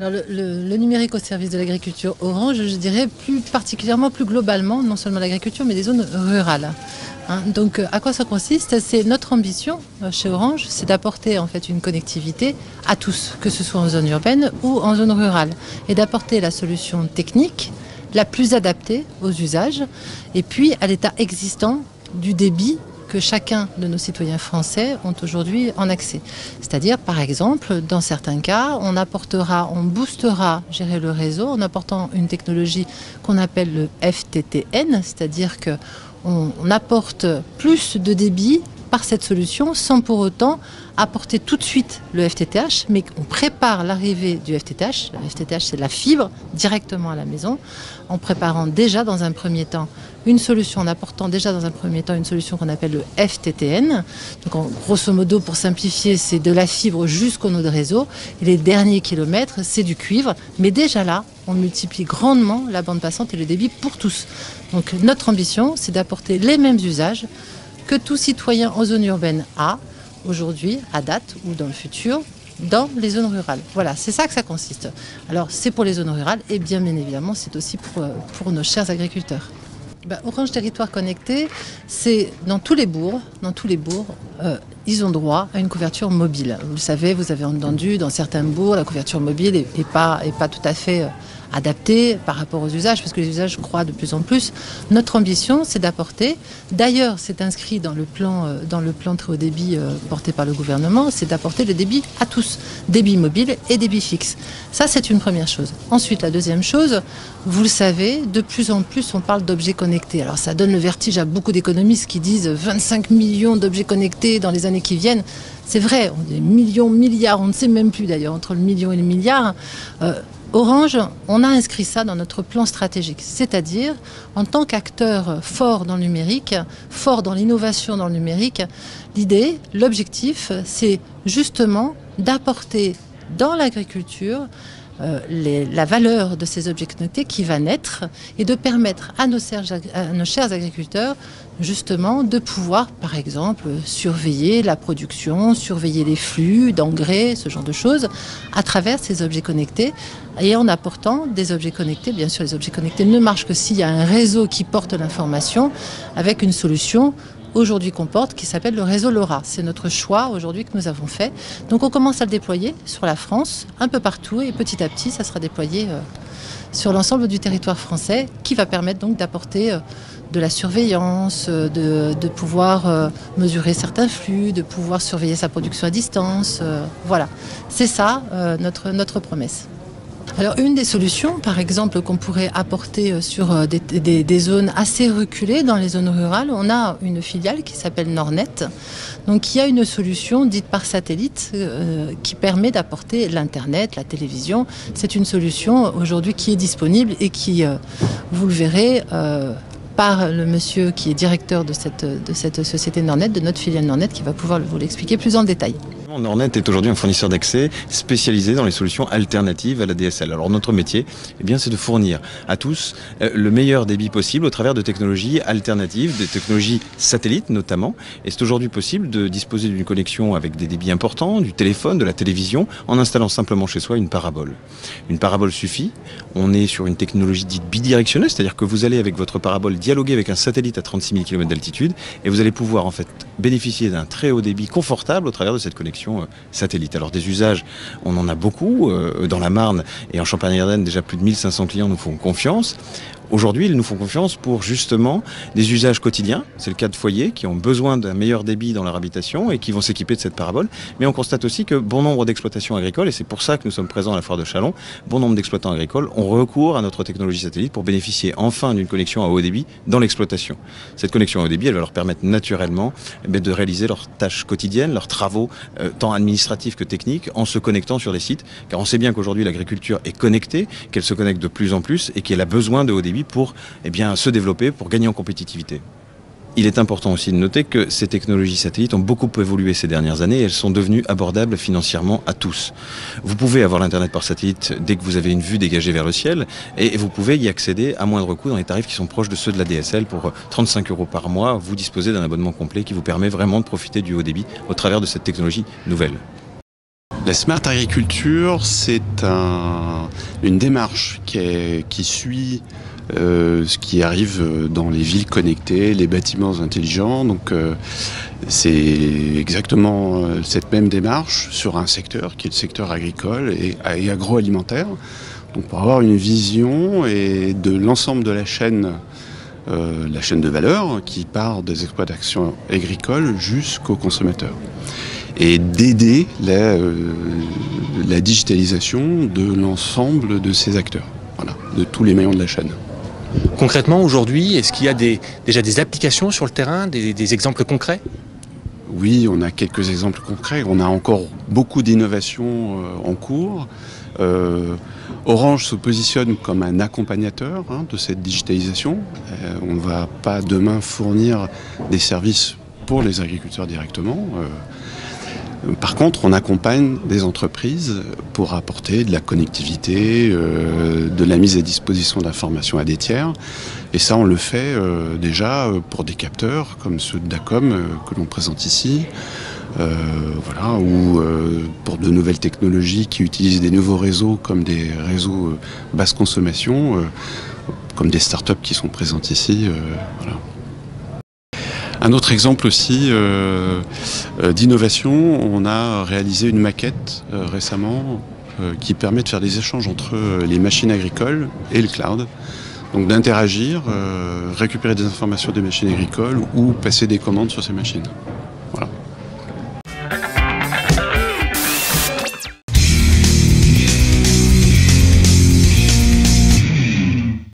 Alors le numérique au service de l'agriculture Orange, je dirais plus particulièrement, plus globalement, non seulement l'agriculture, mais des zones rurales. Donc à quoi ça consiste? C'est notre ambition chez Orange, c'est d'apporter en fait une connectivité à tous, que ce soit en zone urbaine ou en zone rurale, et d'apporter la solution technique la plus adaptée aux usages, et puis à l'état existant du débit que chacun de nos citoyens français ont aujourd'hui en accès. C'est-à-dire, par exemple, dans certains cas, on boostera gérer le réseau en apportant une technologie qu'on appelle le FTTN, c'est-à-dire qu'on apporte plus de débit par cette solution sans pour autant apporter tout de suite le FTTH, mais on prépare l'arrivée du FTTH. Le FTTH, c'est la fibre directement à la maison, en préparant déjà dans un premier temps une solution, en apportant déjà dans un premier temps une solution qu'on appelle le FTTN. Donc grosso modo, pour simplifier, c'est de la fibre jusqu'au nœud de réseau. Et les derniers kilomètres, c'est du cuivre. Mais déjà là, on multiplie grandement la bande passante et le débit pour tous. Donc notre ambition, c'est d'apporter les mêmes usages que tout citoyen en zone urbaine a aujourd'hui, à date ou dans le futur, dans les zones rurales. Voilà, c'est ça que ça consiste. Alors c'est pour les zones rurales et bien évidemment c'est aussi pour nos chers agriculteurs. Orange Territoire Connecté, c'est dans tous les bourgs, ils ont droit à une couverture mobile. Vous le savez, vous avez entendu, dans certains bourgs, la couverture mobile n'est pas tout à fait adaptée par rapport aux usages, parce que les usages croient de plus en plus. Notre ambition, c'est d'apporter, d'ailleurs c'est inscrit dans le plan très haut débit porté par le gouvernement, c'est d'apporter le débit à tous, débit mobile et débit fixe. Ça, c'est une première chose. Ensuite, la deuxième chose, vous le savez, de plus en plus on parle d'objets connectés. Alors ça donne le vertige à beaucoup d'économistes qui disent 25 millions d'objets connectés dans les années qui viennent. C'est vrai, on est millions, milliards, on ne sait même plus d'ailleurs entre le million et le milliard. Orange, on a inscrit ça dans notre plan stratégique, c'est-à-dire en tant qu'acteur fort dans le numérique, fort dans l'innovation dans le numérique, l'idée, l'objectif, c'est justement d'apporter dans l'agriculture la valeur de ces objets connectés qui va naître et de permettre à nos chers agriculteurs justement de pouvoir, par exemple, surveiller la production, surveiller les flux d'engrais, ce genre de choses, à travers ces objets connectés et en apportant des objets connectés. Bien sûr, les objets connectés ne marchent que s'il y a un réseau qui porte l'information avec une solution aujourd'hui qu'on porte, qui s'appelle le réseau LoRa. C'est notre choix aujourd'hui que nous avons fait. Donc on commence à le déployer sur la France, un peu partout, et petit à petit, ça sera déployé sur l'ensemble du territoire français, qui va permettre donc d'apporter de la surveillance, de pouvoir mesurer certains flux, de pouvoir surveiller sa production à distance. Voilà, c'est ça notre promesse. Alors une des solutions, par exemple, qu'on pourrait apporter sur des zones assez reculées dans les zones rurales, on a une filiale qui s'appelle Nordnet, donc qui a une solution dite par satellite qui permet d'apporter l'Internet, la télévision. C'est une solution aujourd'hui qui est disponible et qui, vous le verrez, par le monsieur qui est directeur de cette société Nordnet, de notre filiale Nordnet, qui va pouvoir vous l'expliquer plus en détail. Nordnet est aujourd'hui un fournisseur d'accès spécialisé dans les solutions alternatives à la DSL. Alors notre métier, c'est de fournir à tous le meilleur débit possible au travers de technologies alternatives, des technologies satellites notamment. Et c'est aujourd'hui possible de disposer d'une connexion avec des débits importants, du téléphone, de la télévision, en installant simplement chez soi une parabole. Une parabole suffit. On est sur une technologie dite bidirectionnelle, c'est-à-dire que vous allez avec votre parabole dialoguer avec un satellite à 36 000 km d'altitude et vous allez pouvoir en fait bénéficier d'un très haut débit confortable au travers de cette connexion satellite. Alors des usages, on en a beaucoup. Dans la Marne et en Champagne-Ardenne, déjà plus de 1500 clients nous font confiance. Aujourd'hui, ils nous font confiance pour justement des usages quotidiens. C'est le cas de foyers qui ont besoin d'un meilleur débit dans leur habitation et qui vont s'équiper de cette parabole. Mais on constate aussi que bon nombre d'exploitations agricoles, et c'est pour ça que nous sommes présents à la foire de Châlons, bon nombre d'exploitants agricoles ont recours à notre technologie satellite pour bénéficier enfin d'une connexion à haut débit dans l'exploitation. Cette connexion à haut débit, elle va leur permettre naturellement de réaliser leurs tâches quotidiennes, leurs travaux, tant administratifs que techniques, en se connectant sur des sites. Car on sait bien qu'aujourd'hui l'agriculture est connectée, qu'elle se connecte de plus en plus et qu'elle a besoin de haut débit pour se développer, pour gagner en compétitivité. Il est important aussi de noter que ces technologies satellites ont beaucoup évolué ces dernières années et elles sont devenues abordables financièrement à tous. Vous pouvez avoir l'Internet par satellite dès que vous avez une vue dégagée vers le ciel et vous pouvez y accéder à moindre coût dans les tarifs qui sont proches de ceux de la DSL. Pour 35 € par mois, vous disposez d'un abonnement complet qui vous permet vraiment de profiter du haut débit au travers de cette technologie nouvelle. La Smart Agriculture, c'est une démarche qui suit ce qui arrive dans les villes connectées, les bâtiments intelligents. Donc c'est exactement cette même démarche sur un secteur qui est le secteur agricole et agroalimentaire. Donc pour avoir une vision et de l'ensemble de la chaîne de valeur qui part des exploitations agricoles jusqu'aux consommateurs. Et d'aider la digitalisation de l'ensemble de ces acteurs, voilà, de tous les maillons de la chaîne. Concrètement, aujourd'hui, est-ce qu'il y a déjà des applications sur le terrain, des exemples concrets ? Oui, on a quelques exemples concrets. On a encore beaucoup d'innovations en cours. Orange se positionne comme un accompagnateur de cette digitalisation. On ne va pas demain fournir des services pour les agriculteurs directement. Par contre, on accompagne des entreprises pour apporter de la connectivité, de la mise à disposition d'informations à des tiers. Et ça, on le fait déjà pour des capteurs comme ceux de Dacom que l'on présente ici. Voilà, ou pour de nouvelles technologies qui utilisent des nouveaux réseaux comme des réseaux basse consommation, comme des startups qui sont présentes ici. Voilà. Un autre exemple aussi d'innovation, on a réalisé une maquette récemment qui permet de faire des échanges entre les machines agricoles et le cloud. Donc d'interagir, récupérer des informations des machines agricoles ou passer des commandes sur ces machines.